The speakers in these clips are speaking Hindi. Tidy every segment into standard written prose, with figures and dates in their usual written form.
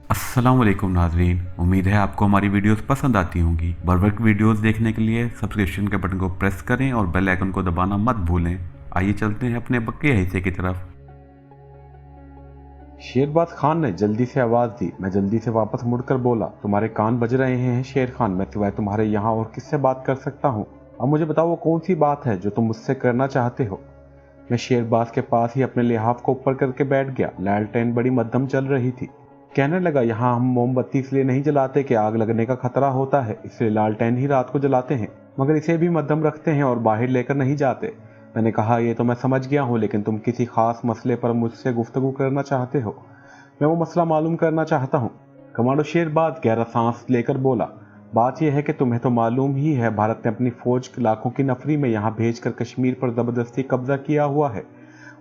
अस्सलाम वालेकुम नाजरीन, उम्मीद है आपको हमारी वीडियोस पसंद आती होंगी। बर वक्त वीडियोस देखने के लिए सब्सक्रिप्शन के बटन को प्रेस करें और बेल आइकन को दबाना मत भूलें। आइए चलते हैं अपने बकिया हिस्से की तरफ। शेरबाज खान ने जल्दी से आवाज दी। मैं जल्दी से वापस मुड़कर बोला, तुम्हारे कान बज रहे हैं शेर खान। मैं सिवाय तुम्हारे यहाँ और किससे बात कर सकता हूँ? अब मुझे बताओ वो कौन सी बात है जो तुम मुझसे करना चाहते हो? मैं शेरबाज के पास ही अपने लिहाफ को ऊपर करके बैठ गया। लालटेन बड़ी मध्यम चल रही थी। कहने लगा, यहाँ हम मोमबत्ती इसलिए नहीं जलाते कि आग लगने का खतरा होता है, इसलिए लालटेन ही रात को जलाते हैं, मगर इसे भी मध्यम रखते हैं और बाहर लेकर नहीं जाते। मैंने कहा, ये तो मैं समझ गया हूँ, लेकिन तुम किसी खास मसले पर मुझसे गुफ्तगू करना चाहते हो। मैं वो मसला मालूम करना चाहता हूँ। कमांडो शेरबाज गहरा सांस लेकर बोला, बात यह है कि तुम्हें तो मालूम ही है, भारत ने अपनी फौज लाखों की नफरी में यहाँ भेजकर कश्मीर पर जबरदस्ती कब्जा किया हुआ है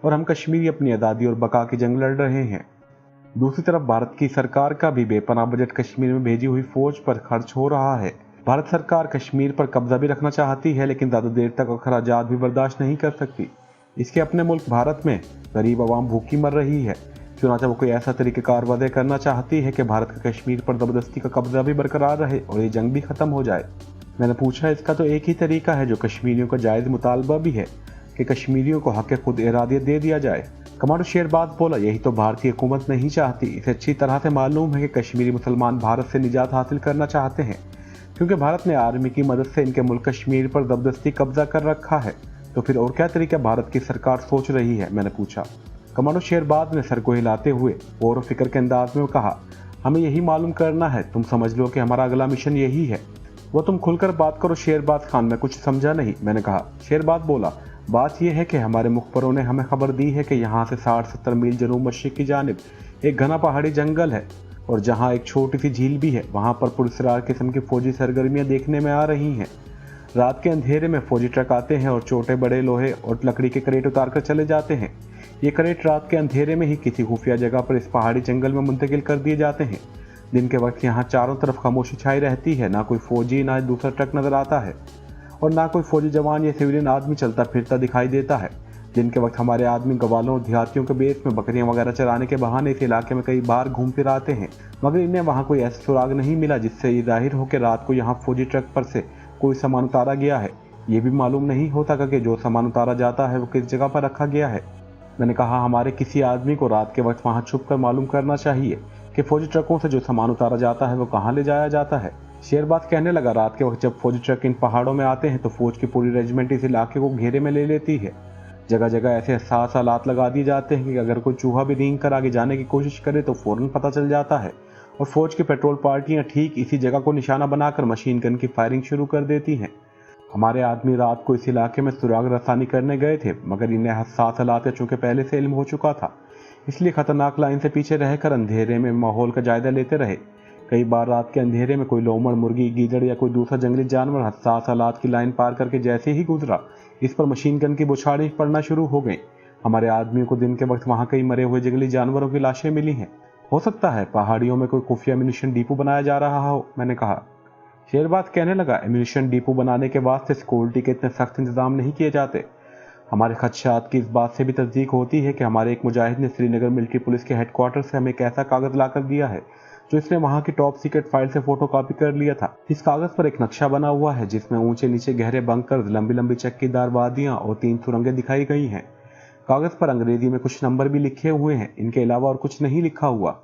और हम कश्मीरी अपनी आज़ादी और बका की जंग लड़ रहे हैं। दूसरी तरफ भारत की सरकार का भी बेपनाह बजट कश्मीर में भेजी हुई फौज पर खर्च हो रहा है। भारत सरकार कश्मीर पर कब्जा भी रखना चाहती है, लेकिन ज्यादा देर तक अखराजात भी बर्दाश्त नहीं कर सकती। इसके अपने मुल्क भारत में गरीब आवाम भूखी मर रही है। चुनाचा वो कोई ऐसा तरीक़ेकार वादे करना चाहती है कि भारत का कश्मीर पर जबरदस्ती का कब्जा भी बरकरार रहे और ये जंग भी खत्म हो जाए। मैंने पूछा, इसका तो एक ही तरीका है जो कश्मीरियों का जायज़ मुतालबा भी है कि कश्मीरियों को हक खुद इरादियत दे दिया जाए। कमांडो शेरबाज बोला, यही तो भारतीय हुकूमत नहीं चाहती। इसे अच्छी तरह से मालूम है कि कश्मीरी मुसलमान भारत से निजात हासिल करना चाहते हैं, क्योंकि भारत ने आर्मी की मदद से इनके मुल्क कश्मीर पर जबरदस्ती कब्जा कर रखा है। तो फिर और क्या तरीका भारत की सरकार सोच रही है? मैंने पूछा। कमांडो शेरबाज ने सर को हिलाते हुए गौर फिक्र के अंदाज में कहा, हमें यही मालूम करना है। तुम समझ लो कि हमारा अगला मिशन यही है। वो तुम खुलकर बात करो शेरबाज खान, मैं कुछ समझा नहीं। मैंने कहा। शेरबाज बोला, बात यह है कि हमारे मुखबरों ने हमें खबर दी है कि यहाँ से 60-70 मील जनूब मशरिक की जानिब एक घना पहाड़ी जंगल है और जहाँ एक छोटी सी झील भी है। वहाँ पर पुरस्कार किस्म की फौजी सरगर्मियाँ देखने में आ रही हैं। रात के अंधेरे में फौजी ट्रक आते हैं और छोटे बड़े लोहे और लकड़ी के करेट उतार कर चले जाते हैं। ये करेट रात के अंधेरे में ही किसी खुफिया जगह पर इस पहाड़ी जंगल में मुंतकिल कर दिए जाते हैं। दिन के वक्त यहाँ चारों तरफ खामोशी छाई रहती है। ना कोई फौजी ना दूसरा ट्रक नजर आता है और ना कोई फौजी जवान या सिविलियन आदमी चलता फिरता दिखाई देता है। दिन के वक्त हमारे आदमी गवालों और देहातियों के बेस में बकरियां वगैरह चराने के बहाने इस इलाके में कई बार घूम फिर आते हैं, मगर इन्हें वहाँ कोई ऐसा सुराग नहीं मिला जिससे ये जाहिर हो कि रात को यहाँ फौजी ट्रक पर से कोई सामान उतारा गया है। ये भी मालूम नहीं होता कि जो सामान उतारा जाता है वो किस जगह पर रखा गया है। मैंने कहा, हमारे किसी आदमी को रात के वक्त वहाँ छुप कर मालूम करना चाहिए कि फौजी ट्रकों से जो सामान उतारा जाता है वो कहाँ ले जाया जाता है। शेरबाज कहने लगा, रात के वक्त जब फौजी ट्रक इन पहाड़ों में आते हैं तो फौज की पूरी रेजिमेंट इस इलाके को घेरे में ले लेती है। जगह जगह ऐसे हसास आलात लगा दिए जाते हैं कि अगर कोई चूहा भी रेंग कर आगे जाने की कोशिश करे तो फौरन पता चल जाता है और फौज की पेट्रोल पार्टियां ठीक इसी जगह को निशाना बनाकर मशीन गन की फायरिंग शुरू कर देती हैं। हमारे आदमी रात को इस इलाके में सुराग रसानी करने गए थे, मगर इन्हें हसास हालात चूंकि पहले से इल्म हो चुका था, इसलिए खतरनाक लाइन से पीछे रहकर अंधेरे में माहौल का जायजा लेते रहे। कई बार रात के अंधेरे में कोई लोमड़, मुर्गी, गीदड़ या कोई दूसरा जंगली जानवर हसास हालात की लाइन पार करके जैसे ही गुजरा, इस पर मशीन गन की बौछारें पड़ना शुरू हो गई। हमारे आदमियों को दिन के वक्त वहां कई मरे हुए जंगली जानवरों की लाशें मिली हैं। हो सकता है पहाड़ियों में कोई खुफिया एम्यूनिशन डिपो बनाया जा रहा हो। मैंने कहा। शेरबाज कहने लगा, एम्यूनिशन डिपो बनाने के वास्ते सिक्योरिटी के इतने सख्त इंतजाम नहीं किए जाते। हमारे खदशात की इस बात से भी तस्दीक होती है कि हमारे एक मुजाहिद ने श्रीनगर मिलिट्री पुलिस के हेडक्वार्टर से हमें एक ऐसा कागज लाकर दिया है जो इसने वहां की टॉप सीक्रेट फाइल से फोटो कॉपी कर लिया था। इस कागज पर एक नक्शा बना हुआ है जिसमें ऊंचे नीचे गहरे बंकर, लंबी लंबी चक्कीदार वादियां और 3 सुरंगें दिखाई गई हैं। कागज पर अंग्रेजी में कुछ नंबर भी लिखे हुए हैं, इनके अलावा और कुछ नहीं लिखा हुआ।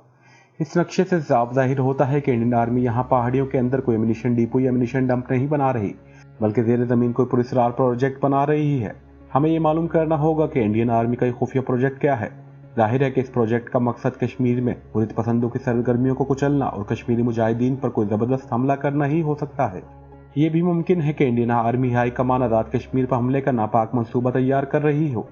इस नक्शे से साफ जाहिर होता है कि इंडियन आर्मी यहाँ पहाड़ियों के अंदर कोई एम्यूनिशन डिपो या एम्यूनिशन डंप नहीं बना रही, बल्कि जेर जमीन कोई पुरस्कार प्रोजेक्ट बना रही है। हमें ये मालूम करना होगा कि इंडियन आर्मी का ये खुफिया प्रोजेक्ट क्या है। जाहिर है कि इस प्रोजेक्ट का मकसद कश्मीर में हुर्रियत पसंदों की सरगर्मियों को कुचलना और कश्मीरी मुजाहिदीन पर कोई जबरदस्त हमला करना ही हो सकता है। ये भी मुमकिन है कि इंडियन आर्मी हाई कमान आजाद कश्मीर पर हमले का नापाक मंसूबा तैयार कर रही हो।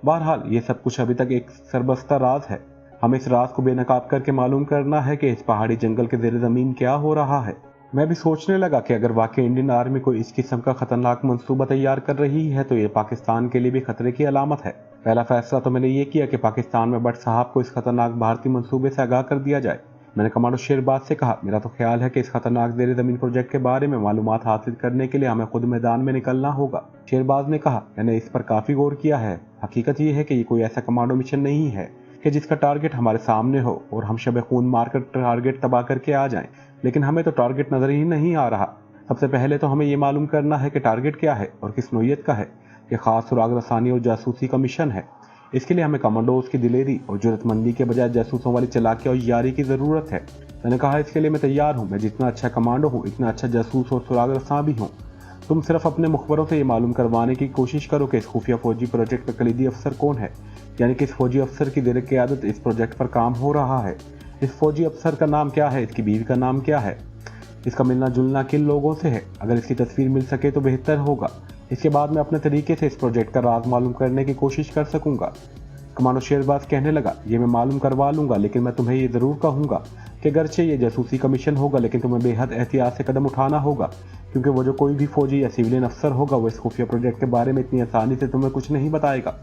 बहरहाल ये सब कुछ अभी तक एक सरबस्ता राज है। हमें इस राज को बेनकाब करके मालूम करना है कि इस पहाड़ी जंगल के जेर जमीन क्या हो रहा है। मैं भी सोचने लगा कि अगर वाकई इंडियन आर्मी को इस किस्म का खतरनाक मंसूबा तैयार कर रही है तो ये पाकिस्तान के लिए भी खतरे की अलामत है। पहला फैसला तो मैंने ये किया कि पाकिस्तान में भट्ट साहब को इस खतरनाक भारतीय मंसूबे से आगाह कर दिया जाए। मैंने कमांडो शेरबाज से कहा, मेरा तो ख्याल है कि इस खतरनाक जेर जमीन प्रोजेक्ट के बारे में मालूमात हासिल करने के लिए हमें खुद मैदान में निकलना होगा। शेरबाज ने कहा, मैंने इस पर काफी गौर किया है। हकीकत यह है कि ये कोई ऐसा कमांडो मिशन नहीं है कि जिसका टारगेट हमारे सामने हो और हम शब खून मारकर टारगेट तबाह करके आ जाएं, लेकिन हमें तो टारगेट नजर ही नहीं आ रहा। सबसे पहले तो हमें ये मालूम करना है कि टारगेट क्या है और किस नौइयत का है। ये खास सुराग रसानी और जासूसी का मिशन है। इसके लिए हमें कमांडोज की दिलेरी और जरूरतमंदी के बजाय जासूसों वाली चालाकी और यारी की जरूरत है। मैंने कहा इसके लिए मैं तैयार हूँ। मैं जितना अच्छा कमांडो हूँ इतना अच्छा जासूस और सुराग रसा भी हूँ। तुम सिर्फ अपने मुखबरों से ये मालूम करवाने की कोशिश करो कि इस खुफिया फौजी प्रोजेक्ट का कलीदी अफसर कौन है, यानी कि इस फौजी अफसर की ज़ेर क़यादत इस प्रोजेक्ट पर काम हो रहा है। इस फौजी अफसर का नाम क्या है, इसकी बीवी का नाम क्या है, इसका मिलना जुलना किन लोगों से है। अगर इसकी तस्वीर मिल सके तो बेहतर होगा। इसके बाद मैं अपने तरीके से इस प्रोजेक्ट का राज मालूम करने की कोशिश कर सकूंगा। कमांडो शेरबाज कहने लगा, ये मैं मालूम करवा लूंगा, लेकिन मैं तुम्हें ये ज़रूर कहूंगा कि अगरचे ये जासूसी का मिशन होगा, लेकिन तुम्हें बेहद एहतियात से कदम उठाना होगा, क्योंकि वो जो कोई भी फौजी या सिविलियन अफसर होगा वो इस खुफिया प्रोजेक्ट के बारे में इतनी आसानी से तुम्हें कुछ नहीं बताएगा।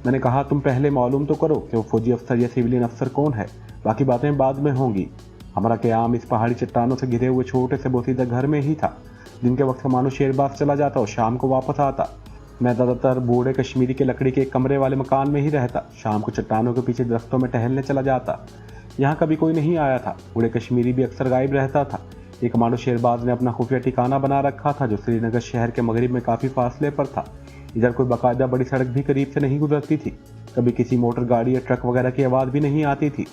मैंने कहा तुम पहले मालूम तो करो कि वो फौजी अफसर या सिविलियन अफसर कौन है, बाकी बातें बाद में होंगी। हमारा क़याम इस पहाड़ी चट्टानों से घिरे हुए छोटे से बोसीदा घर में ही था। दिन के वक्त कमांडो शेरबाज चला जाता और शाम को वापस आता। मैं ज़्यादातर बूढ़े कश्मीरी के लकड़ी के एक कमरे वाले मकान में ही रहता। शाम को चट्टानों के पीछे दरख्तों में टहलने चला जाता। यहाँ कभी कोई नहीं आया था। बूढ़े कश्मीरी भी अक्सर गायब रहता था। ये कमांडो शेरबाज ने अपना खुफिया ठिकाना बना रखा था जो श्रीनगर शहर के मगरिब में काफ़ी फासले पर था। इधर कोई बाकायदा बड़ी सड़क भी करीब से नहीं गुजरती थी। कभी किसी मोटर गाड़ी या ट्रक वगैरह की आवाज़ भी नहीं आती थी।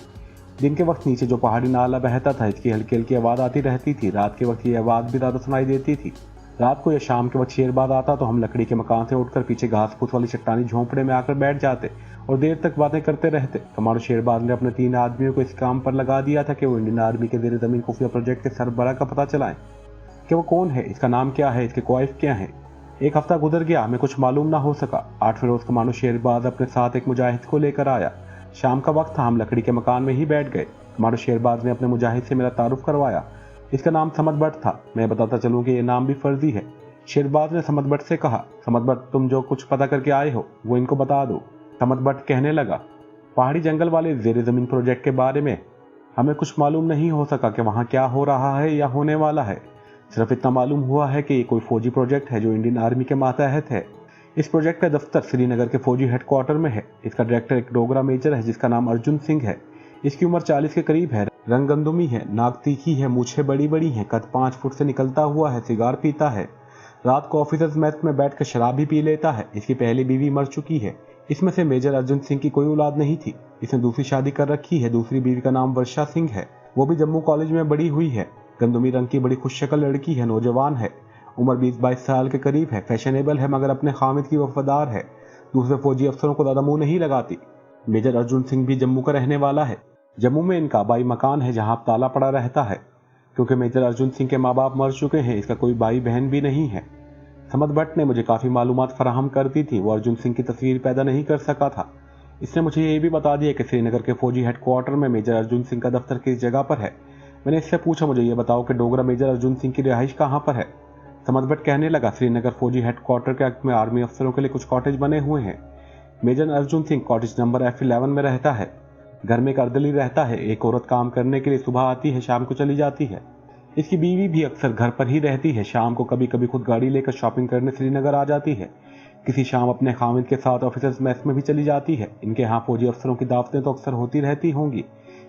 दिन के वक्त नीचे जो पहाड़ी नाला बहता था इसकी हल्की हल्की आवाज़ आती रहती थी। रात के वक्त ये आवाज़ भी ज़्यादा सुनाई देती थी। रात को या शाम के वक्त शेरबाज आता तो हम लकड़ी के मकान से उठकर पीछे घास फूस वाली चट्टानी झोंपड़े में आकर बैठ जाते और देर तक बातें करते रहते। कमांडो शेरबाज ने अपने 3 आदमियों को इस काम पर लगा दिया था कि वो इंडियन आर्मी के ज़ेर ज़मीन खुफिया प्रोजेक्ट के सरबराह का पता चलाएं कि वो कौन है, इसका नाम क्या है, इसके क्वाइफ क्या है। एक हफ्ता गुजर गया, हमें कुछ मालूम ना हो सका। 8वें रोज़ कमांडो शेरबाज अपने साथ एक मुजाहिद को लेकर आया। शाम का वक्त था, हम लकड़ी के मकान में ही बैठ गए। कमांडो शेरबाज ने अपने मुजाहिद से मेरा तारुफ करवाया। इसका नाम समद बट था। मैं बताता चलूँ कि यह नाम भी फर्जी है। शेरबाज ने समद बट से कहा, समद बट तुम जो कुछ पता करके आए हो वो इनको बता दो। समद बट कहने लगा, पहाड़ी जंगल वाले ज़ेर ज़मीन प्रोजेक्ट के बारे में हमें कुछ मालूम नहीं हो सका कि वहाँ क्या हो रहा है या होने वाला है। सिर्फ इतना मालूम हुआ है कि ये कोई फौजी प्रोजेक्ट है जो इंडियन आर्मी के मातहत है। इस प्रोजेक्ट का दफ्तर श्रीनगर के फौजी हेडक्वार्टर में है। इसका डायरेक्टर एक डोगरा मेजर है जिसका नाम अर्जुन सिंह है। इसकी उम्र 40 के करीब है। रंग गंदुमी है, नाक तीखी है, मूछें बड़ी बड़ी हैं, कद 5 फुट से निकलता हुआ है, सिगार पीता है। रात को ऑफिसर्स मेस में बैठकर शराब भी पी लेता है। इसकी पहली बीवी मर चुकी है। इसमें से मेजर अर्जुन सिंह की कोई औलाद नहीं थी। इसने दूसरी शादी कर रखी है। दूसरी बीवी का नाम वर्षा सिंह है। वो भी जम्मू कॉलेज में बड़ी हुई है। गंदुमी रंग की बड़ी खुशशक्ल लड़की है, नौजवान है, उम्र 20-22 साल के करीब है, फैशनेबल है मगर अपने खामिद की वफादार है। दूसरे फौजी अफसरों को ज़्यादा मुंह नहीं लगाती। मेजर अर्जुन सिंह भी जम्मू का रहने वाला है। जम्मू में इनका आबाई मकान है जहाँ ताला पड़ा रहता है। क्योंकि मेजर अर्जुन सिंह के माँ बाप मर चुके हैं, इसका कोई भाई बहन भी नहीं है। समद बट ने मुझे काफ़ी मालूमात फराहम कर दी थी। वो अर्जुन सिंह की तस्वीर पैदा नहीं कर सका था। इसने मुझे ये भी बता दिया कि श्रीनगर के फौजी हेडक्वार्टर में मेजर अर्जुन सिंह का दफ्तर किस जगह पर है। मैंने इससे पूछा, मुझे ये बताओ कि डोगरा मेजर अर्जुन सिंह की रिहाइश कहाँ पर है। समद बट कहने लगा, श्रीनगर फौजी हेडक्वार्टर के में आर्मी अफसरों के लिए कुछ कॉटेज बने हुए हैं। Major Arjun Singh cottage number F11 में रहता है। घर में एक अर्दली रहता है। एक औरत काम करने के लिए सुबह आती है, शाम को चली जाती है। इसकी बीवी भी अक्सर घर पर ही रहती है। शाम को कभी कभी खुद गाड़ी लेकर शॉपिंग करने श्रीनगर आ जाती है। किसी शाम अपने खामिद के साथ ऑफिसर्स मेस में भी चली जाती है। इनके यहाँ फौजी अफसरों की दावतें तो अक्सर होती रहती होंगी।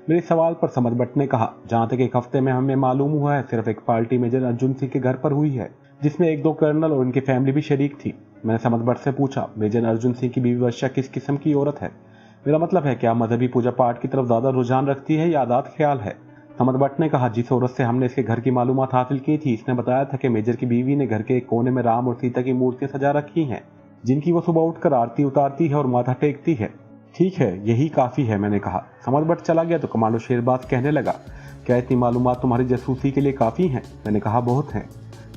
मेरे सवाल पर समद बट ने कहा, जहाँ तक एक हफ्ते में हमें मालूम हुआ है सिर्फ एक पार्टी मेजर अर्जुन सिंह के घर पर हुई है जिसमें 1-2 कर्नल और उनकी फैमिली भी शरीक थी। मैंने समद बट से पूछा, मेजर अर्जुन सिंह की बीवी वर्षा किस किस्म की औरत है? मेरा मतलब है क्या मजहबी पूजा पाठ की तरफ ज़्यादा रुझान रखती है या आदात ख्याल है? समद बट ने कहा, जिस औरत से हमने इसके घर की मालूमात हासिल की थी इसने बताया था कि मेजर की बीवी ने घर के एक कोने में राम और सीता की मूर्तियां सजा रखी हैं जिनकी वो सुबह उठकर आरती उतारती है और माथा टेकती है। ठीक है, यही काफ़ी है, मैंने कहा। समद बट चला गया तो कमांडो शेरबाज कहने लगा, क्या इतनी मालूमात तुम्हारी जासूसी के लिए काफ़ी हैं? मैंने कहा, बहुत हैं।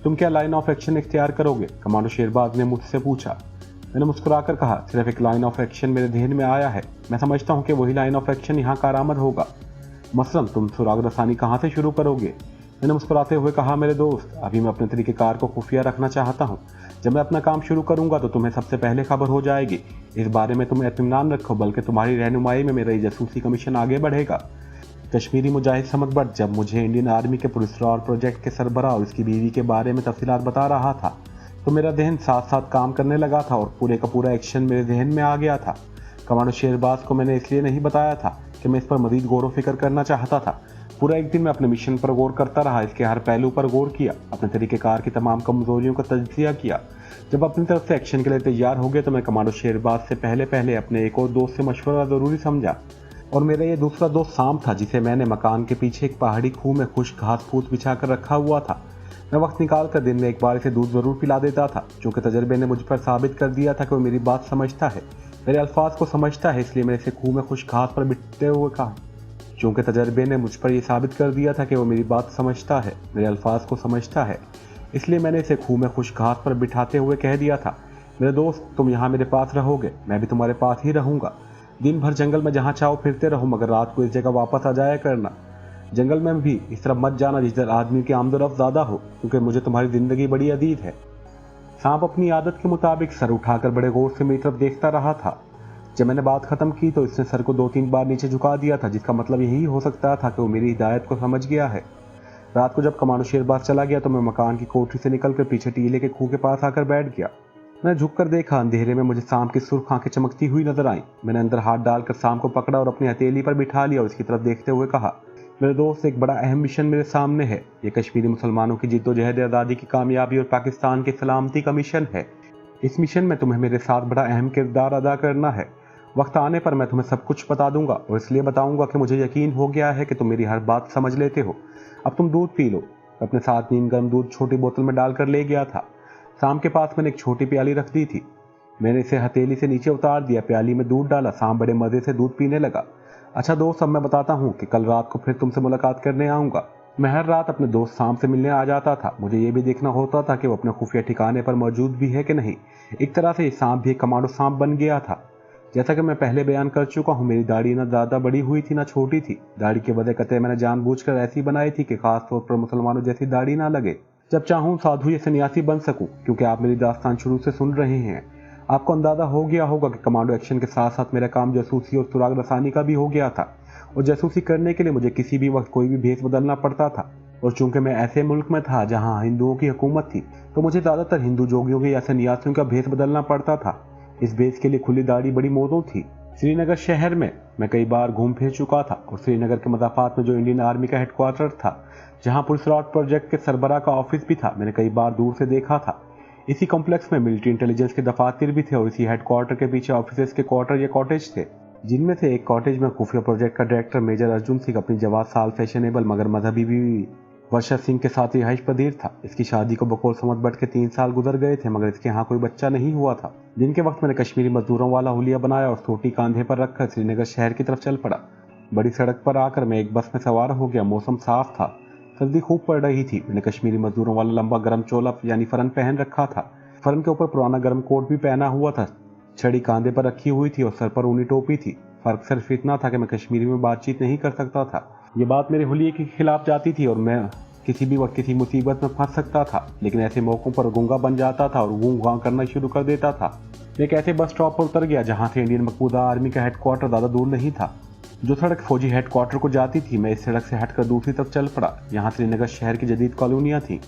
तुम क्या लाइन ऑफ एक्शन इख्तियार करोगे? कमांडो शेरबाज ने मुझसे पूछा। मैंने मुस्कुराकर कहा, सिर्फ एक लाइन ऑफ एक्शन मेरे ध्यान में आया है। मैं समझता हूँ कि वही लाइन ऑफ एक्शन यहाँ कारआमद होगा। मसलन तुम सुराग रसानी कहाँ से शुरू करोगे? मैंने मुस्कुराते हुए कहा, मेरे दोस्त, अभी मैं अपने तरीक़ेकार को खुफिया रखना चाहता हूँ। जब मैं अपना काम शुरू करूँगा तो तुम्हें सबसे पहले खबर हो जाएगी। इस बारे में तुम इत्मीनान रखो, बल्कि तुम्हारी रहनुमाई में मेरा जासूसी का मिशन आगे बढ़ेगा। कश्मीरी मुजाहिद समद बट जब मुझे इंडियन आर्मी के पुरस्कार प्रोजेक्ट के सरबराह और उसकी बीवी के बारे में तफसीलात बता रहा था तो मेरा जहन साथ साथ काम करने लगा था और पूरे का पूरा एक्शन मेरे जहन में आ गया था। कमांडो शेरबाज को मैंने इसलिए नहीं बताया था कि मैं इस पर मजीद गौर व फिक्र करना चाहता था। पूरा एक दिन मैं अपने मिशन पर गौर करता रहा, इसके हर पहलू पर गौर किया, अपने तरीक़ेकार की तमाम कमजोरियों का तज्जिया किया। जब अपनी तरफ से एक्शन के लिए तैयार हो गया तो मैं कमांडो शेरबाज से पहले अपने एक और दोस्त से मशवरा ज़रूरी समझा, और मेरा ये दूसरा दोस्त साम था, जिसे मैंने मकान के पीछे एक पहाड़ी खूह में खुश्क घास फूस बिछा कर रखा हुआ था। मैं वक्त निकाल कर दिन में एक बार इसे दूध ज़रूर पिला देता था। चूँकि तजर्बे ने मुझ पर साबित कर दिया था कि वो मेरी बात समझता है, मेरे अल्फाज को समझता है, इसलिए मैंने इसे खूह में खुश्क घास पर बिठते हुए कहा। चूँकि तजर्बे ने मुझ पर यह साबित कर दिया था कि वो मेरी बात समझता है, मेरे अल्फाज को समझता है, इसलिए मैंने इसे खूह में खुश्क घास पर बिठाते हुए कह दिया था, मेरे दोस्त, तुम यहाँ मेरे पास रहोगे, मैं भी तुम्हारे पास ही रहूँगा। दिन भर जंगल में जहाँ चाहो फिरते रहो, मगर रात को इस जगह वापस आ जाया करना। जंगल में भी इस तरफ मत जाना जिधर आदमी की आमदोरफ्त ज़्यादा हो, क्योंकि मुझे तुम्हारी ज़िंदगी बड़ी अजीज है। सांप अपनी आदत के मुताबिक सर उठाकर बड़े गौर से मेरी तरफ देखता रहा था। जब मैंने बात खत्म की तो इसने सर को 2-3 बार नीचे झुका दिया था, जिसका मतलब यही हो सकता था कि वो मेरी हिदायत को समझ गया है। रात को जब कमांडो शेरबाज चला गया तो मैं मकान की कोठरी से निकलकर पीछे टीले के खूह के पास आकर बैठ गया। मैंने झुककर देखा, अंधेरे में मुझे सांप की सुर्ख आंखें चमकती हुई नजर आईं। मैंने अंदर हाथ डालकर सांप को पकड़ा और अपनी हथेली पर बिठा लिया और इसकी तरफ देखते हुए कहा, मेरे दोस्त, एक बड़ा अहम मिशन मेरे सामने है। ये कश्मीरी मुसलमानों की जिद्दोजहद आज़ादी की कामयाबी और पाकिस्तान की सलामती का मिशन है। इस मिशन में तुम्हें मेरे साथ बड़ा अहम किरदार अदा करना है। वक्त आने पर मैं तुम्हें सब कुछ बता दूंगा, और इसलिए बताऊंगा कि मुझे यकीन हो गया है कि तुम मेरी हर बात समझ लेते हो। अब तुम दूध पी लो। अपने साथ नीम गर्म दूध छोटी बोतल में डालकर ले गया था। सांप के पास मैंने एक छोटी प्याली रख दी थी। मैंने इसे हथेली से नीचे उतार दिया, प्याली में दूध डाला, सांप बड़े मजे से दूध पीने लगा। अच्छा दोस्त, अब मैं बताता हूँ कि कल रात को फिर तुमसे मुलाकात करने आऊँगा। मैं हर रात अपने दोस्त सांप से मिलने आ जाता था। मुझे ये भी देखना होता था कि वो अपने खुफिया ठिकाने पर मौजूद भी है कि नहीं। एक तरह से ये सांप भी एक कमांडो सांप बन गया था। जैसा कि मैं पहले बयान कर चुका हूँ, मेरी दाढ़ी ना ज़्यादा बड़ी हुई थी ना छोटी थी। दाढ़ी के बदे कतई मैंने जानबूझकर ऐसी बनाई थी कि खास तौर पर मुसलमानों जैसी दाढ़ी ना लगे। जब चाहूँ साधु या सन्यासी बन सकूँ, क्योंकि आप मेरी दास्तान शुरू से सुन रहे हैं। आपको अंदाजा हो गया होगा कि कमांडो एक्शन के साथ साथ मेरा काम जासूसी और सुराग रसानी का भी हो गया था, और जासूसी करने के लिए मुझे किसी भी वक्त कोई भी भेष बदलना पड़ता था। और चूंकि मैं ऐसे मुल्क में था जहाँ हिंदुओं की हुकूमत थी, तो मुझे ज़्यादातर हिंदू जोगियों के या सन्यासियों का भेष बदलना पड़ता था। इस भेष के लिए खुली दाढ़ी बड़ी मौजूद थी। श्रीनगर शहर में मैं कई बार घूम फिर चुका था, और श्रीनगर के मदाफात में जो इंडियन आर्मी का हेडक्वार्टर था, जहाँ पुलिस रॉड प्रोजेक्ट के सरबराह का ऑफिस भी था, मैंने कई बार दूर से देखा था। इसी कॉम्प्लेक्स में मिलिट्री इंटेलिजेंस के दफातर भी थे, और इसी हेडक्वार्टर के पीछे ऑफिस के क्वार्टर या कॉटेज थे, जिनमें से एक कॉटेज में खुफिया प्रोजेक्ट का डायरेक्टर मेजर अर्जुन सिंह अपनी जवाब साल फैशनेबल मगर मजहबी बीवी वर्षा सिंह के साथ रिहाइश पदीर था। इसकी शादी को बकौल समझ बट के 3 साल गुजर गए थे, मगर इसके यहाँ कोई बच्चा नहीं हुआ था। दिन के वक्त मैंने कश्मीरी मजदूरों वाला हुलिया बनाया और सोटी कांधे पर रखकर श्रीनगर शहर की तरफ चल पड़ा। बड़ी सड़क पर आकर मैं एक बस में सवार हो गया। मौसम साफ था, सर्दी खूब पड़ रही थी। मैंने कश्मीरी मजदूरों वाला लंबा गर्म चोला यानी फरन पहन रखा था। फरन के ऊपर पुराना गर्म कोट भी पहना हुआ था। छड़ी कांधे पर रखी हुई थी और सर पर ऊनी टोपी थी। फर्क सिर्फ इतना था कि मैं कश्मीरी में बातचीत नहीं कर सकता था। ये बात मेरे हुलिये के खिलाफ जाती थी और मैं किसी भी वक्त किसी मुसीबत में फंस सकता था, लेकिन ऐसे मौकों पर गूंगा बन जाता था और गूं गां करना शुरू कर देता था। मैं एक ऐसे बस स्टॉप पर उतर गया जहां से इंडियन मकबूजा आर्मी का हेडक्वार्टर ज़्यादा दूर नहीं था। जो सड़क फौजी हेडक्वार्टर को जाती थी, मैं इस सड़क से हटकर दूसरी तरफ चल पड़ा। यहाँ श्रीनगर शहर की जदीद कॉलोनियाँ थी।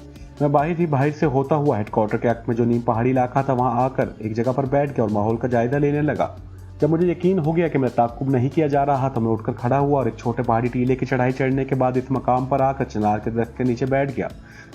मैं बाहर से होता हुआ हेडक्वार्टर के अक्स में जो नीम पहाड़ी इलाका था, वहाँ आकर एक जगह पर बैठ गया और माहौल का जायजा लेने लगा। जब मुझे यकीन हो गया कि मेरा ताक़ुब नहीं किया जा रहा तो मैं उठकर खड़ा हुआ और एक छोटे पहाड़ी टीले की चढ़ाई चढ़ने के बाद इस मकाम पर आकर चिनार के दरख्त के नीचे बैठ गया,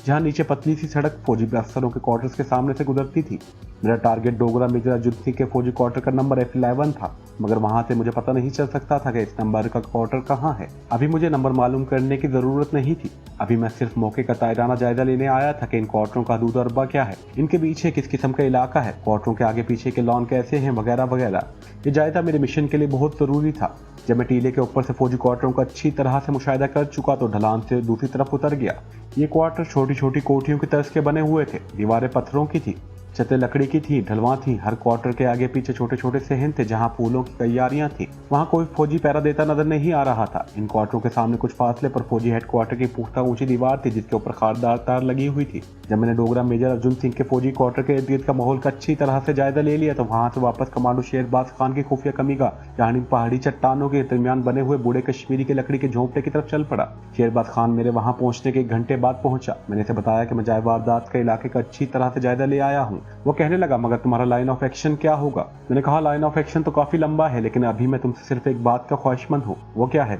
जहाँ नीचे पतली सी सड़क फौजी अफसरों के क्वार्टर्स के सामने से गुजरती थी। मेरा टारगेट डोगरा मेजर अर्जुन सिंह के फौजी क्वार्टर का नंबर F11 था, मगर वहाँ से मुझे पता नहीं चल सकता था कि इस नंबर का क्वार्टर कहाँ है। अभी मुझे नंबर मालूम करने की ज़रूरत नहीं थी। अभी मैं सिर्फ मौके का तायराना जायजा लेने आया था कि इन क्वार्टरों का हदूद अरबा क्या है, इनके पीछे किस किस्म का इलाका है, क्वार्टरों के आगे पीछे के लॉन कैसे हैं, वगैरह वगैरह। ये जायजा मेरे मिशन के लिए बहुत ज़रूरी था। जब मैं टीले के ऊपर से फौजी क्वार्टरों का अच्छी तरह से मुशाहिदा कर चुका तो ढलान से दूसरी तरफ उतर गया। ये क्वार्टर छोटी छोटी कोठियों की तर्ज के बने हुए थे। दीवारें पत्थरों की थी, छतें लकड़ी की थी, ढलवा थी। हर क्वार्टर के आगे पीछे छोटे छोटे सहन थे जहां फूलों की तैयारियां थी। वहां कोई फौजी पहरा देता नजर नहीं आ रहा था। इन क्वार्टरों के सामने कुछ फासले पर फौजी हेडक्वार्टर की पुख्ता ऊंची दीवार थी जिसके ऊपर खारदार तार लगी हुई थी। जब मैंने डोगरा मेजर अर्जुन सिंह के फौजी क्वार्टर के इर्द गिर्द का माहौल का अच्छी तरह से जायजा ले लिया तो वहां से वापस कमांडो शेरबाज खान की खुफिया कमीगा जहां पहाड़ी चट्टानों के दरमियान बने हुए बूढ़े कश्मीरी के लकड़ी के झोंपड़े की तरफ चल पड़ा। शेरबाज खान मेरे वहां पहुंचने के 1 घंटे बाद पहुंचा। मैंने इसे बताया कि मैं जाए वारदात के इलाके का अच्छी तरह से जायजा ले आया हूँ। वो कहने लगा, मगर तुम्हारा लाइन ऑफ एक्शन क्या होगा? मैंने कहा, लाइन ऑफ एक्शन तो काफी लंबा है, लेकिन अभी मैं तुमसे सिर्फ एक बात का ख्वाहिशमंद हूँ। वो क्या है?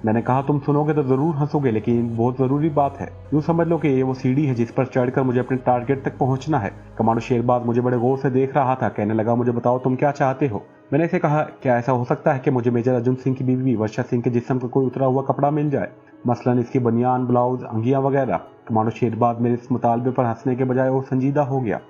मैंने कहा तुम सुनोगे तो जरूर हंसोगे, लेकिन बहुत जरूरी बात है। यूं समझ लो कि ये वो सीढ़ी है जिस पर चढ़कर मुझे अपने टारगेट तक पहुंचना है। कमांडो शेरबाज मुझे बड़े गौर से देख रहा था। कहने लगा, मुझे बताओ तुम क्या चाहते हो? मैंने इसे कहा, क्या ऐसा हो सकता है कि मुझे मेजर अर्जुन सिंह की बीवी वर्षा सिंह के जिस्म का कोई उतरा हुआ कपड़ा मिल जाए, मसलन इसकी बनियान, ब्लाउज, अंगियां वगैरह? कमांडो शेरबाज मेरे इस मुतालबे पर हंसने के बजाय और संजीदा हो गया।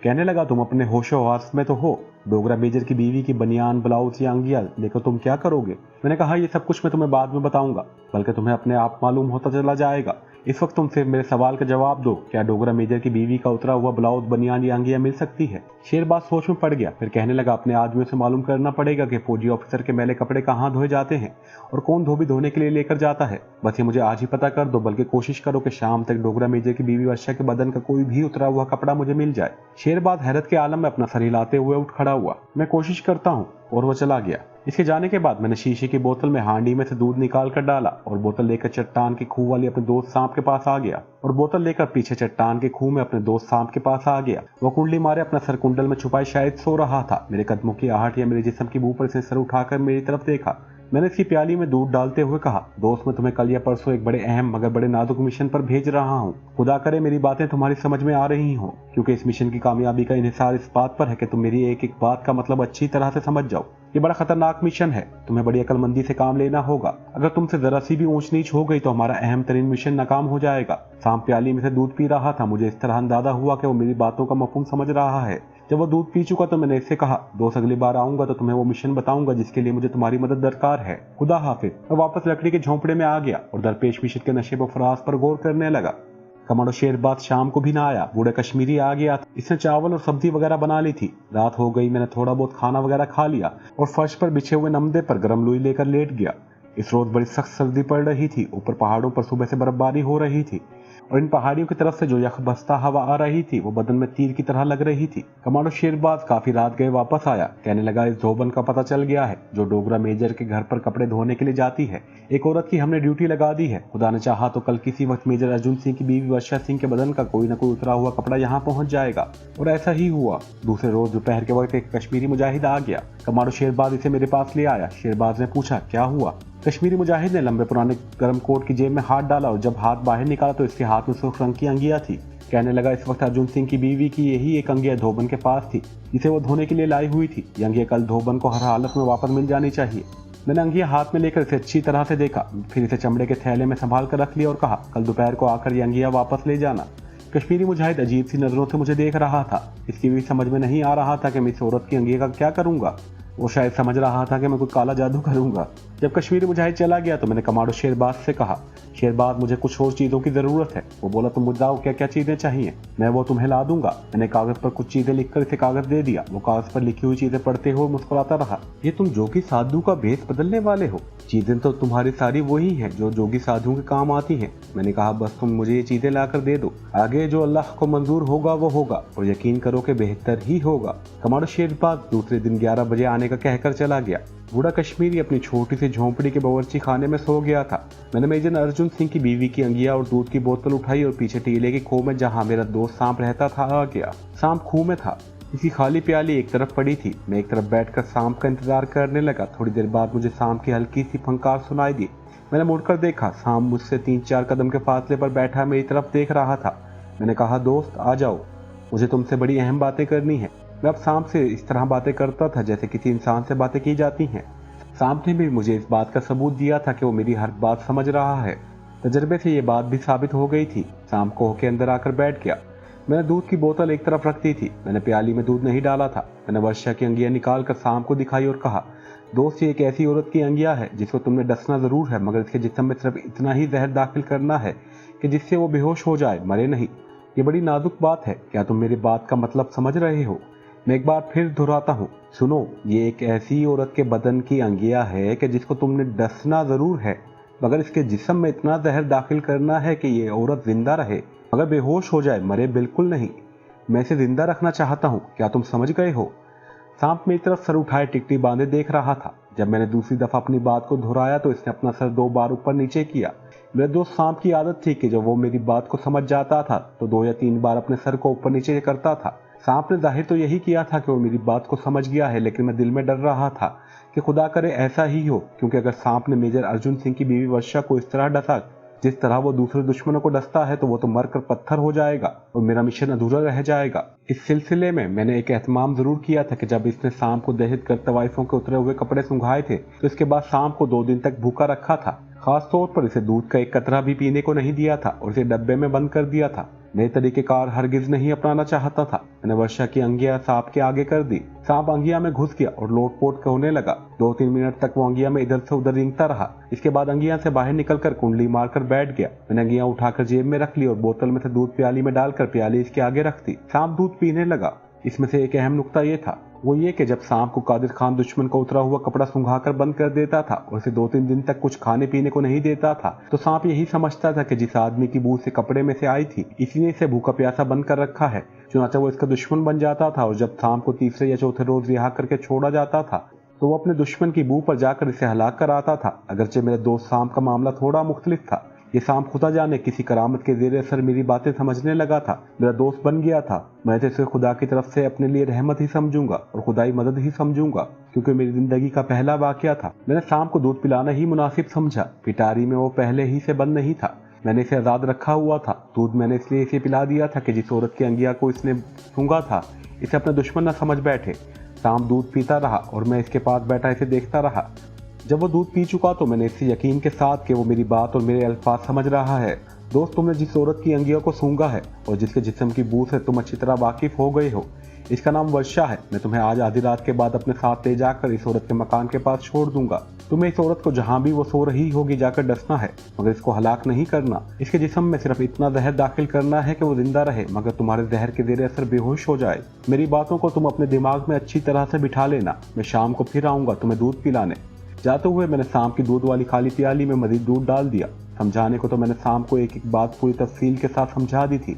कहने लगा, तुम अपने होशो हवास में तो हो? डोगरा मेजर की बीवी की बनियान, ब्लाउज या अंगिया लेकर तुम क्या करोगे? मैंने कहा, ये सब कुछ मैं तुम्हें बाद में बताऊंगा, बल्कि तुम्हें अपने आप मालूम होता चला जाएगा। इस वक्त तुम सिर्फ मेरे सवाल का जवाब दो, क्या डोगरा मेजर की बीवी का उतरा हुआ ब्लाउज, बनियान या अंगिया मिल सकती है? शेरबाज सोच में पड़ गया, फिर कहने लगा, अपने आदमियों से मालूम करना पड़ेगा कि फौजी ऑफिसर के मैले कपड़े कहाँ धोए जाते हैं और कौन धोबी धोने के लिए लेकर जाता है। बस ये मुझे आज ही पता कर दो, बल्कि कोशिश करो कि शाम तक डोगरा मेजर की बीवी वर्षा के बदन का कोई भी उतरा हुआ कपड़ा मुझे मिल जाए। शेरबाज हैरत के आलम में अपना सर हिलाते हुए उठ खड़ा हुआ। मैं कोशिश करता हूँ, और वो चला गया। इसके जाने के बाद मैंने शीशे की बोतल में हांडी में से दूध निकाल कर डाला और बोतल लेकर चट्टान के खूह वाली अपने दोस्त सांप के पास आ गया और बोतल लेकर पीछे चट्टान के खूह में अपने दोस्त सांप के पास आ गया। वो कुंडली मारे अपना सर कुंडल में छुपाए शायद सो रहा था। मेरे कदमों की आहट या मेरे जिस्म की बू पर से सर उठाकर मेरी तरफ देखा। मैंने इसकी प्याली में दूध डालते हुए कहा, दोस्त, मैं तुम्हें कल या परसों एक बड़े अहम मगर बड़े नाजुक मिशन पर भेज रहा हूँ। खुदा करे मेरी बातें तुम्हारी समझ में आ रही हों, क्योंकि इस मिशन की कामयाबी का इन्हिसार इस बात पर है कि तुम मेरी एक एक बात का मतलब अच्छी तरह से समझ जाओ। ये बड़ा खतरनाक मिशन है, तुम्हें बड़ी अकलमंदी से काम लेना होगा। अगर तुमसे जरा सी भी ऊंच नीच हो गई तो हमारा अहम तरीन मिशन नाकाम हो जाएगा। सांप प्याली में से दूध पी रहा था। मुझे इस तरह अंदाजा हुआ कि वो मेरी बातों का मफहूम समझ रहा है। जब वो दूध पी चुका तो मैंने इससे कहा, दोस्त, अगली बार आऊंगा तो तुम्हें वो मिशन बताऊंगा जिसके लिए मुझे तुम्हारी मदद दरकार है। खुदा हाफिज। मैं वापस लकड़ी के झोंपड़े में आ गया और दरपेश मिशन के नशे व फराज पर गौर करने लगा। कमांडो शेरबाज शाम को भी ना आया। बूढ़ा कश्मीरी आ गया था। इसने चावल और सब्जी वगैरह बना ली थी। रात हो गई। मैंने थोड़ा बहुत खाना वगैरह खा लिया और फर्श पर बिछे हुए नमदे पर गर्म लुई लेकर लेट गया। इस रोज बड़ी सख्त सर्दी पड़ रही थी। ऊपर पहाड़ों पर सुबह से बर्फबारी हो रही थी और इन पहाड़ियों की तरफ से जो यख बस्ता हवा आ रही थी वो बदन में तीर की तरह लग रही थी। कमांडो शेरबाज काफी रात गए वापस आया। कहने लगा, इस धोबन का पता चल गया है जो डोगरा मेजर के घर पर कपड़े धोने के लिए जाती है। एक औरत की हमने ड्यूटी लगा दी है। खुदा ने चाहा तो कल किसी वक्त मेजर अर्जुन सिंह की बीवी वर्षा सिंह के बदन का कोई न कोई उतरा हुआ कपड़ा यहाँ पहुंच जाएगा। और ऐसा ही हुआ। दूसरे रोज दोपहर के वक्त एक कश्मीरी मुजाहिद आ गया। कमांडो शेरबाज इसे मेरे पास ले आया। शेरबाज ने पूछा, क्या हुआ? कश्मीरी मुजाहिद ने लंबे पुराने गर्म कोट की जेब में हाथ डाला और जब हाथ बाहर निकाला तो इसके हाथ में सुर्ख रंग की अंगिया थी। कहने लगा, इस वक्त अर्जुन सिंह की बीवी की यही एक अंगिया धोबन के पास थी जिसे वो धोने के लिए लाई हुई थी। ये अंगिया कल धोबन को हर हालत में वापस मिल जानी चाहिए। मैंने अंगिया हाथ में लेकर इसे अच्छी तरह से देखा, फिर इसे चमड़े के थैले में संभाल कर रख लिया और कहा, कल दोपहर को आकर ये अंगिया वापस ले जाना। कश्मीरी मुजाहिद अजीब सी नजरों से मुझे देख रहा था। इसकी भी समझ में नहीं आ रहा था कि मैं इस औरत की अंगिया का क्या करूंगा। वो शायद समझ रहा था कि मैं कुछ काला जादू करूंगा। जब कश्मीरी मुजाहिद चला गया तो मैंने कमांडो शेरबाज से कहा, शेरबाज, मुझे कुछ और चीजों की जरूरत है। वो बोला, तुम बताओ क्या क्या चीजें चाहिए, मैं वो तुम्हें ला दूंगा। मैंने कागज पर कुछ चीजें लिखकर इसे कागज दे दिया। वो कागज पर लिखी हुई चीजें पढ़ते हुए मुस्कुराता रहा। ये तुम जोगी साधु का भेष बदलने वाले हो? चीजें तो तुम्हारी सारी वही हैं जो जोगी साधुओं के काम आती हैं। मैंने कहा, बस तुम मुझे ये चीजें लाकर दे दो। आगे जो अल्लाह को मंजूर होगा वो होगा और यकीन करो कि बेहतर ही होगा। कमांडो शेरबाज दूसरे दिन 11 बजे आने का कहकर चला गया। बूढ़ा कश्मीरी अपनी छोटी सी झोंपड़ी के बावर्ची खाने में सो गया था। मैंने मेजर अर्जुन सिंह की बीवी की अंगिया और दूध की बोतल उठाई और पीछे टीले के खूह में जहां मेरा दोस्त सांप रहता था आ गया। सांप खूह में था। इसकी खाली प्याली एक तरफ पड़ी थी। मैं एक तरफ बैठकर सांप का इंतजार करने लगा। थोड़ी देर बाद मुझे सांप की हल्की सी फंकार सुनाई दी। मैंने मुड़कर देखा। सांप मुझसे 3-4 कदम के फासले पर बैठा मेरी तरफ देख रहा था। मैंने कहा, दोस्त, आ जाओ, मुझे तुमसे बड़ी अहम बातें करनी है। मैं अब सांप से इस तरह बातें करता था जैसे किसी इंसान से बातें की जाती हैं। सांप ने भी मुझे इस बात का सबूत दिया था कि वो मेरी हर बात समझ रहा है। तजर्बे से ये बात भी साबित हो गई थी। सांप कोह के अंदर आकर बैठ गया। मैंने दूध की बोतल एक तरफ रख दी थी। मैंने प्याली में दूध नहीं डाला था। मैंने वर्षा की अंगिया निकाल कर सांप को दिखाई और कहा, दोस्त, ये एक ऐसी औरत की अंगिया है जिसको तुमने डसना जरूर है, मगर इसके जिस्म में सिर्फ इतना ही जहर दाखिल करना है कि जिससे वो बेहोश हो जाए, मरे नहीं। ये बड़ी नाजुक बात है। क्या तुम मेरी बात का मतलब समझ रहे हो? मैं एक बार फिर दोहराता हूँ, सुनो, ये एक ऐसी औरत के बदन की अंगिया है कि जिसको तुमने डसना जरूर है, मगर इसके जिस्म में इतना जहर दाखिल करना है कि ये औरत जिंदा रहे मगर बेहोश हो जाए, मरे बिल्कुल नहीं। मैं इसे जिंदा रखना चाहता हूँ। क्या तुम समझ गए हो? सांप मेरी तरफ सर उठाए टिकटी बांधे देख रहा था। जब मैंने दूसरी दफा अपनी बात को दोहराया तो इसने अपना सर 2 बार ऊपर नीचे किया। मेरे दोस्त सांप की आदत थी कि जब वो मेरी बात को समझ जाता था तो 2 या 3 बार अपने सर को ऊपर नीचे करता था। सांप ने जाहिर तो यही किया था कि वो मेरी बात को समझ गया है, लेकिन मैं दिल में डर रहा था कि खुदा करे ऐसा ही हो, क्योंकि अगर सांप ने मेजर अर्जुन सिंह की बीवी वर्षा को इस तरह डसा जिस तरह वो दूसरे दुश्मनों को डसता है, तो वो तो मरकर पत्थर हो जाएगा और मेरा मिशन अधूरा रह जाएगा। इस सिलसिले में मैंने एक एहतमाम जरूर किया था कि जब इसने सांप को दहशत गर्द तवाइफों के उतरे हुए कपड़े सुंघाए थे, तो इसके बाद सांप को 2 दिन तक भूखा रखा था। खास तौर पर इसे दूध का एक कतरा भी पीने को नहीं दिया था और इसे डब्बे में बंद कर दिया था। नए तरीकेकार हरगिज नहीं अपनाना चाहता था। मैंने वर्षा की अंगिया सांप के आगे कर दी। सांप अंगिया में घुस गया और लोटपोट होने लगा। 2-3 मिनट तक वो अंगिया में इधर से उधर रेंगता रहा। इसके बाद अंगिया से बाहर निकलकर कुंडली मारकर बैठ गया। मैंने अंगिया उठाकर जेब में रख ली और बोतल में से दूध प्याली में डालकर प्याली इसके आगे रख दी। सांप दूध पीने लगा। इसमें से एक अहम नुक्ता ये था, वो ये कि जब सांप को कादिर खान दुश्मन को उतरा हुआ कपड़ा सुंघाकर बंद कर देता था और इसे 2-3 दिन तक कुछ खाने पीने को नहीं देता था, तो सांप यही समझता था कि जिस आदमी की बू से कपड़े में से आई थी, इसी ने इसे भूखा प्यासा बंद कर रखा है। चुनाचा वो इसका दुश्मन बन जाता था और जब सांप को तीसरे या चौथे रोज रिहा करके छोड़ा जाता था, तो वो अपने दुश्मन की बू पर जाकर इसे हलाक कर आता था। अगरचे मेरे दोस्त सांप का मामला थोड़ा मुख्तलिफ था। ये सांप खुदा जाने किसी करामत के ज़ेरे असर मेरी बातें समझने लगा था, मेरा दोस्त बन गया था। मैं तो इसे खुदा की तरफ से अपने लिए रहमत ही समझूंगा और खुदाई मदद ही समझूंगा, क्योंकि मेरी जिंदगी का पहला वाकया था। मैंने सांप को दूध पिलाना ही मुनासिब समझा। पिटारी में वो पहले ही से बंद नहीं था। मैंने इसे आज़ाद रखा हुआ था। दूध मैंने इसलिए इसे पिला दिया था कि जिस औरत की अंगिया को इसने सूंघा था, इसे अपना दुश्मन न समझ बैठे। सांप दूध पीता रहा और मैं इसके पास बैठा इसे देखता रहा। जब वो दूध पी चुका तो मैंने इससे यकीन के साथ कि वो मेरी बात और मेरे अल्फाज समझ रहा है। दोस्त, तुमने जिस औरत की अंगिया को सूंघा है और जिसके जिस्म की बू से तुम अच्छी तरह वाकिफ हो गए हो, इसका नाम वर्षा है। मैं तुम्हें आज आधी रात के बाद अपने साथ ले जाकर इस औरत के मकान के पास छोड़ दूंगा। तुम्हें इस औरत को जहां भी वो सो रही होगी जाकर डसना है, मगर इसको हलाक नहीं करना। इसके जिस्म में सिर्फ इतना जहर दाखिल करना है कि वो जिंदा रहे, मगर तुम्हारे जहर के ज़ेरे असर बेहोश हो जाए। मेरी बातों को तुम अपने दिमाग में अच्छी तरह से बिठा लेना। मैं शाम को फिर आऊंगा तुम्हें दूध पिलाने। जाते हुए मैंने सांप की दूध वाली खाली प्याली में मजीद दूध डाल दिया। समझाने को तो मैंने सांप को एक एक बात पूरी तफसील के साथ समझा दी थी,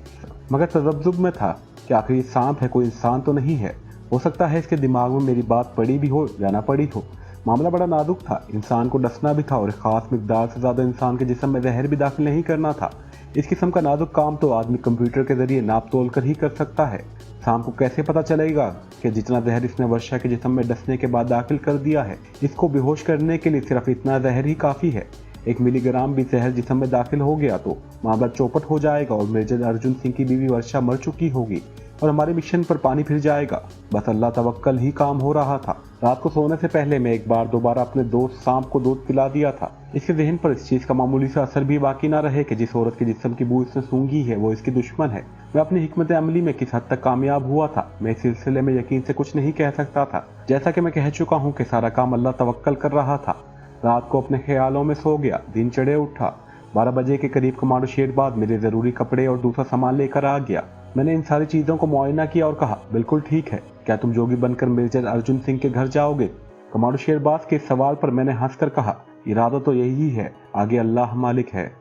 मगर तजब्जुब में था कि आखिर ये सांप है, कोई इंसान तो नहीं है। हो सकता है इसके दिमाग में मेरी बात पड़ी भी हो या ना पड़ी हो। मामला बड़ा नाजुक था। इंसान को डसना भी था और एक खास मिकदार से ज़्यादा इंसान के जिस्म में जहर भी दाखिल नहीं करना था। इस किस्म का नाजुक काम तो आदमी कंप्यूटर के जरिए नाप तोल कर ही कर सकता है। सांप को कैसे पता चलेगा कि जितना जहर इसने वर्षा के जिस्म में डसने के बाद दाखिल कर दिया है, इसको बेहोश करने के लिए सिर्फ इतना जहर ही काफ़ी है। 1 मिलीग्राम भी जहर जिस्म में दाखिल हो गया तो मामला चौपट हो जाएगा और मेजर अर्जुन सिंह की बीवी वर्षा मर चुकी होगी और हमारे मिशन पर पानी फिर जाएगा। बस अल्लाह तवक्कल ही काम हो रहा था। रात को सोने से पहले मैं एक बार दोबारा अपने दोस्त सांप को दूध पिला दिया था। इसके जहन पर इस चीज़ का मामूली सा असर भी बाकी ना रहे कि जिस औरत के जिस्म की बू इसने सूंघी है वो इसकी दुश्मन है। मैं अपनी हिकमत अमली में किस हद तक कामयाब हुआ था, मैं इस सिलसिले में यकीन से कुछ नहीं कह सकता था। जैसा कि मैं कह चुका हूँ कि सारा काम अल्लाह तवक्कल कर रहा था। रात को अपने ख्यालों में सो गया। दिन चढ़े उठा। 12 बजे के करीब कमांडो शेरबाद मेरे ज़रूरी कपड़े और दूसरा सामान लेकर आ गया। मैंने इन सारी चीज़ों को मुआयना किया और कहा, बिल्कुल ठीक है, क्या तुम जोगी बनकर मेजर अर्जुन सिंह के घर जाओगे? कमांडो शेरबाज के सवाल पर मैंने हंसकर कहा, इरादा तो यही है, आगे अल्लाह मालिक है।